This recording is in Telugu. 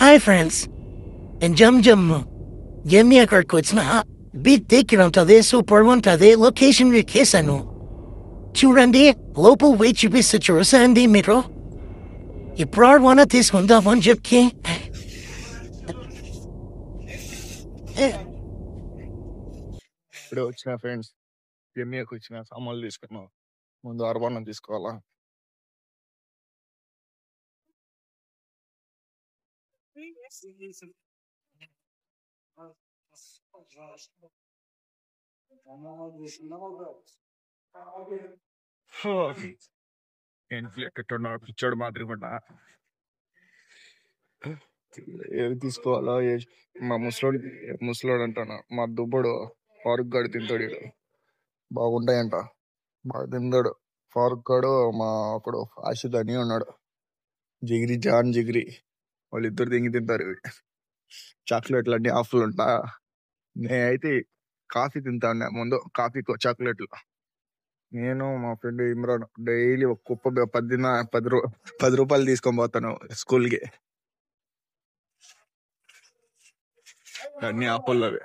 Hi friends, en jam jemmi akarkoitsna బిద్దెక్కినంటది సూపర్ ఉంటది లొకేషన్ ఎక్కేసాను చూడండి లోపల వేచి చూపిస్తే చూసండి మీరు ఇప్పుడు ఆడవాన తీసుకుందామని చెప్పి ఇప్పుడే వచ్చిన ఫ్రెండ్స్ జమ్మికి వచ్చిన సామాన్లు తీసుకున్నాం. ముందు అరవాణం తీసుకోవాలా. పిచ్చోడు మాదిరిగా ఉన్నా. ఏది తీసుకోవాలా? మా ముసలోడు అంటాను, మా దుబ్బడు ఫారూక్ గాడు తింటాడు. ఈడు బాగుంటాయంట, బాగా తింటాడు ఫారూక్ గాడు. మా అప్పుడు ఆషిద్ అని ఉన్నాడు, జాన్ జిగిరి, వాళ్ళిద్దరు తింటారు చాక్లెట్లు అన్ని ఆఫ్లు ఉంటా. నేనైతే కాఫీ తింటాను ముందు, కాఫీ చాక్లెట్లు. నేను మా ఫ్రెండ్ ఇమ్రాన్ డైలీ ఒక కుప్ప 10 రూపాయలు తీసుకొని పోతాను స్కూల్కి. అన్ని ఆపల్ అవి.